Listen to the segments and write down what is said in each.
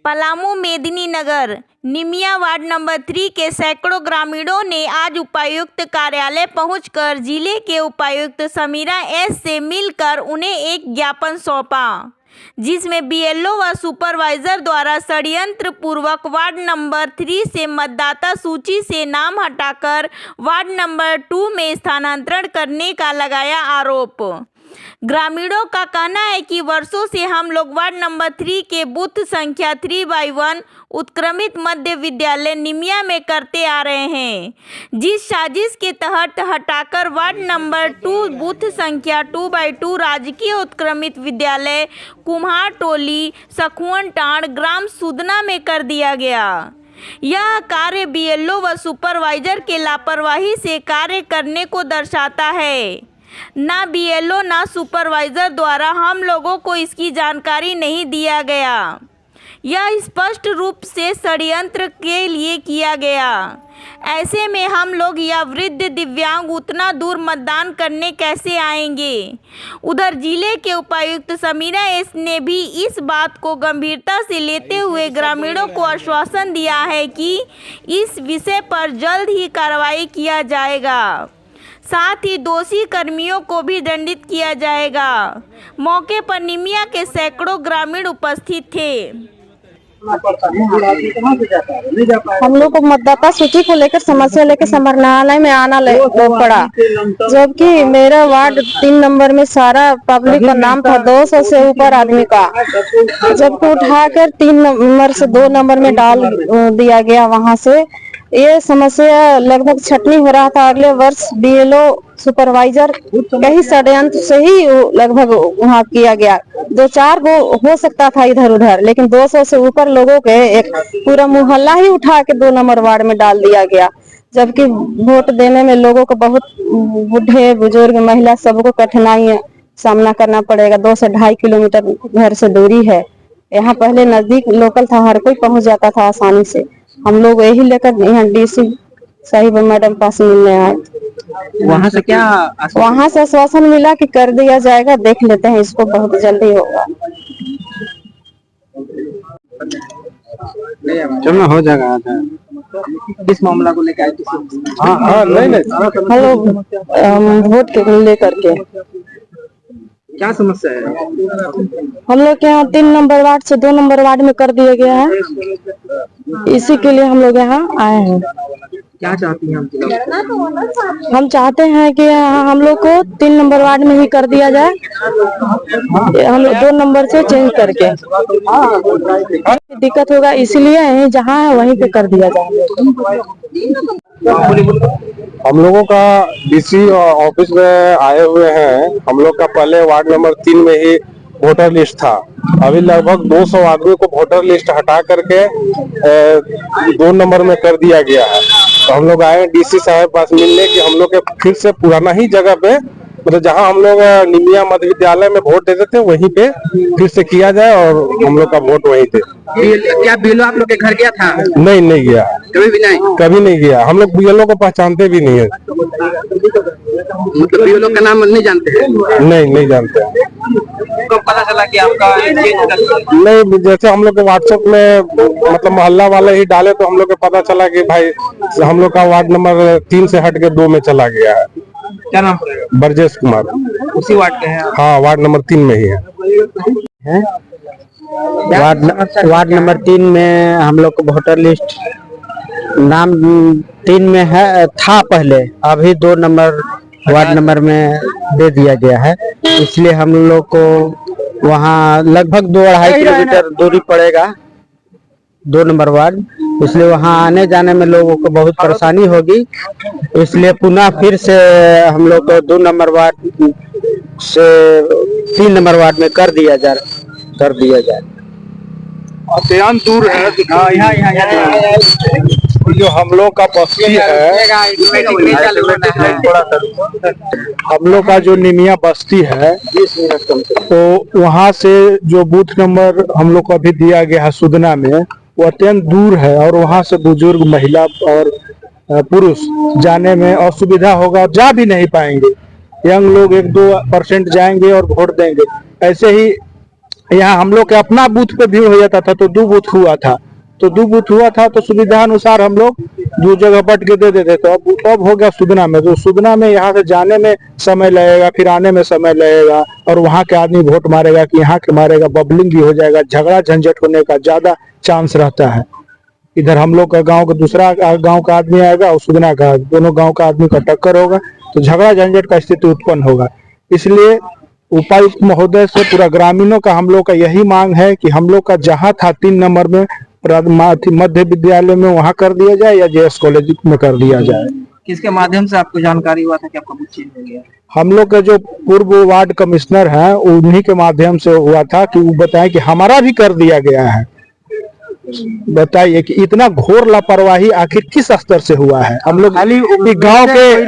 पलामू मेदिनीनगर निमिया ward number 3 के सैकड़ों ग्रामीणों ने आज उपायुक्त कार्यालय पहुंचकर जिले के उपायुक्त समीरा एस से मिलकर उन्हें एक ज्ञापन सौंपा, जिसमें बीएलओ व सुपरवाइजर द्वारा षड्यंत्र पूर्वक वार्ड नंबर 3 से मतदाता सूची से नाम हटाकर वार्ड नंबर 2 में स्थानांतरण करने का लगाया आरोप। ग्रामीणों का कहना है कि वर्षों से हम लोग वार्ड नंबर 3 के बूथ संख्या 3/1 उत्क्रमित मध्य विद्यालय निमिया में करते आ रहे हैं, जिस साजिश के तहत हटाकर वार्ड नंबर 2 बूथ संख्या 2/2 राजकीय उत्क्रमित विद्यालय कुम्हार टोली सखुवन टांड ग्राम सुदना में कर दिया गया। यह कार्य बीएलओ व सुपरवाइजर के लापरवाही से कार्य करने को दर्शाता है। ना बीएलओ ना सुपरवाइजर द्वारा हम लोगों को इसकी जानकारी नहीं दिया गया। यह स्पष्ट रूप से षड्यंत्र के लिए किया गया। ऐसे में हम लोग या वृद्ध दिव्यांग उतना दूर मतदान करने कैसे आएंगे। उधर जिले के उपायुक्त समीरा एस ने भी इस बात को गंभीरता से लेते हुए ग्रामीणों को आश्वासन दिया है कि इस विषय पर जल्द ही कार्रवाई किया जाएगा, साथ ही दोषी कर्मियों को भी दंडित किया जाएगा। मौके पर निमिया के सैकड़ों ग्रामीण उपस्थित थे। हम लोग को मतदाता सूची को लेकर समस्या लेकर संभालनालय में आना पड़ा, जबकि मेरा वार्ड 3 नंबर में सारा पब्लिक का नाम था 200 से ऊपर आदमी का, जबकि उठाकर 3 नंबर से 2 नंबर में डाल दिया गया। वहां से ये समस्या लगभग छटनी हो रहा था। अगले वर्ष बीएलओ सुपरवाइजर कहीं षड्यंत्र से ही लगभग वहाँ किया गया। 2-4 गो हो सकता था इधर उधर, लेकिन 200 से ऊपर लोगों के एक पूरा मोहल्ला ही उठा के 2 नंबर वार्ड में डाल दिया गया। जबकि वोट देने में लोगों को बहुत बूढ़े बुजुर्ग महिला सबको कठिनाई सामना करना पड़ेगा। 2 से 2.5 किलोमीटर घर से दूरी है। यहाँ पहले नजदीक लोकल था, हर कोई पहुँच जाता था आसानी से। हम लोग यही लेकर यहाँ डीसी साहिब मैडम पास मिलने आए। वहाँ से क्या वहाँ से आश्वासन मिला कि कर दिया जाएगा, देख लेते हैं, इसको बहुत जल्दी होगा। चलो हो जाएगा। किस मामला को लेकर आए? हाँ नहीं हेलो, वोट के लेकर के क्या समस्या है? हम लोग के यहाँ 3 नंबर वार्ड से 2 नंबर वार्ड में कर दिया गया है, इसी के लिए हम लोग यहाँ आए हैं। क्या चाहती हैं हम चाहते हैं कि हम लोग को 3 नंबर वार्ड में ही कर दिया जाए, हम लोग 2 नंबर से चेंज करके। दिक्कत होगा इसलिए जहाँ है वहीं पे कर दिया जाए। हम लोगों का डीसी ऑफिस में आए हुए हैं। हम लोग का पहले वार्ड नंबर 3 में ही वोटर लिस्ट था। अभी लगभग 200 आदमी को वोटर लिस्ट हटा करके 2 नंबर में कर दिया गया है। तो हम लोग आए डीसी साहब पास मिलने कि हम लोग के फिर से पुराना ही जगह पे, मतलब जहां हम लोग निमिया मध्य विद्यालय में वोट देते थे वहीं पे फिर से किया जाए और हम लोग का वोट वहीं थे। क्या बीएलओ आप लोग के घर गया था? नहीं गया, कभी नहीं गया। हम लोग बीएलओ को पहचानते भी नहीं है। मतलब बीएलओ का नाम नहीं जानते हैं? नहीं जानते। कब पता चला कि आपका नहीं, जैसे हम लोग के व्हाट्सएप में मतलब मोहल्ला वाले ही डाले तो हम लोग को पता चला कि भाई हम लोग का वार्ड नंबर 3 से हट के 2 में चला गया है। क्या नाम पड़ेगा? ब्रजेश कुमार। उसी वार्ड के हैं? हाँ, वार्ड नंबर 3 में ही है। वार्ड नंबर 3 में हम लोग को वोटर लिस्ट नाम 3 में है था पहले, अभी 2 नंबर वार्ड नंबर में दे दिया गया है। इसलिए हम लोग को वहाँ लगभग 2-2.5 किलोमीटर दूरी पड़ेगा 2 नंबर वार्ड, इसलिए वहाँ आने जाने में लोगों को बहुत परेशानी होगी। इसलिए पुनः फिर से हम लोग को 2 नंबर वार्ड से 3 नंबर वार्ड में कर दिया जाए। अत्यंत दूर है। जो हम लोग का बस्ती है, हम लोग का जो निमिया बस्ती है, तो वहाँ से जो बूथ नंबर हम लोग को अभी दिया गया है सुदना में, वो अत्यंत दूर है और वहाँ से बुजुर्ग महिला और पुरुष जाने में असुविधा होगा, जा भी नहीं पाएंगे। यंग लोग 1-2% जाएंगे और वोट देंगे। ऐसे ही यहाँ हम लोग के अपना बूथ पे भी हो जाता था, तो 2 बूथ हुआ था, तो सुविधा अनुसार हम लोग 2 जगह बट के दे देते। तो अब हो गया सुदना में, तो सुदना में यहाँ से जाने में समय लगेगा, फिर आने में समय लगेगा, और वहाँ के आदमी वोट मारेगा कि यहाँ के मारेगा, बबलिंग भी हो जाएगा, झगड़ा झंझट होने का ज्यादा चांस रहता है। इधर हम लोग का गांव का दूसरा गांव का आदमी आएगा और सुदना का, दोनों गांव का आदमी का टक्कर होगा, तो झगड़ा झंझट का स्थिति उत्पन्न होगा। इसलिए उपायुक्त महोदय से पूरा ग्रामीणों का हम लोग का यही मांग है कि हम लोग का जहाँ था 3 नंबर में मध्य विद्यालय में वहाँ कर दिया जाए या जेएस कॉलेज में कर दिया जाए। किसके माध्यम से आपको जानकारी हुआ था कि आपका बूथ चेंज हो गया? हम लोग के जो पूर्व वार्ड कमिश्नर हैं उन्हीं के माध्यम से हुआ था कि वो बताएं कि हमारा भी कर दिया गया है। बताइए कि इतना घोर लापरवाही आखिर किस स्तर से हुआ है। हम लोग गांव के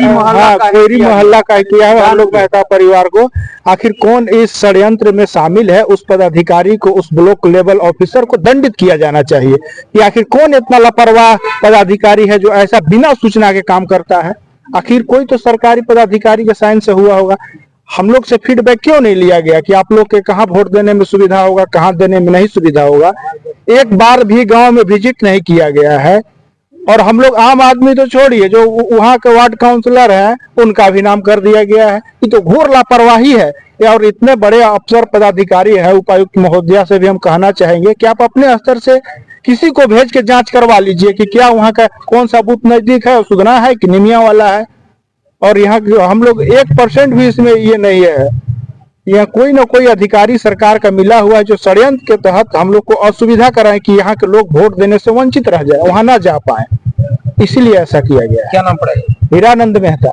कोयरी मोहल्ला का किया है, हम लोग मेहता परिवार को आखिर कौन इस षड्यंत्र में शामिल है, उस पदाधिकारी को, उस ब्लॉक लेवल ऑफिसर को दंडित किया जाना चाहिए कि आखिर कौन इतना लापरवाह पदाधिकारी है जो ऐसा बिना सूचना के काम करता है। आखिर कोई तो सरकारी पदाधिकारी के साइन से हुआ होगा। हम लोग से फीडबैक क्यों नहीं लिया गया कि आप लोग के कहाँ वोट देने में सुविधा होगा, कहाँ देने में नहीं सुविधा होगा। एक बार भी गांव में विजिट नहीं किया गया है। और हम लोग आम आदमी तो छोड़िए, जो वहाँ के वार्ड काउंसलर हैं उनका भी नाम कर दिया गया है। ये तो घोर लापरवाही है। और इतने बड़े अफसर पदाधिकारी है, उपायुक्त महोदया से भी हम कहना चाहेंगे कि आप अपने स्तर से किसी को भेज के जांच करवा लीजिए कि क्या वहाँ का कौन सा बूथ नजदीक है, सुदना है कि निमिया वाला है। और यहाँ हम लोग 1% भी इसमें ये नहीं है। यहाँ कोई ना कोई अधिकारी सरकार का मिला हुआ है जो षड्यंत्र के तहत हम लोग को असुविधा कराए कि यहाँ के लोग वोट देने से वंचित रह जाए, वहां ना जा पाए, इसीलिए ऐसा किया गया है। क्या नाम पड़ा? हीरानंद मेहता।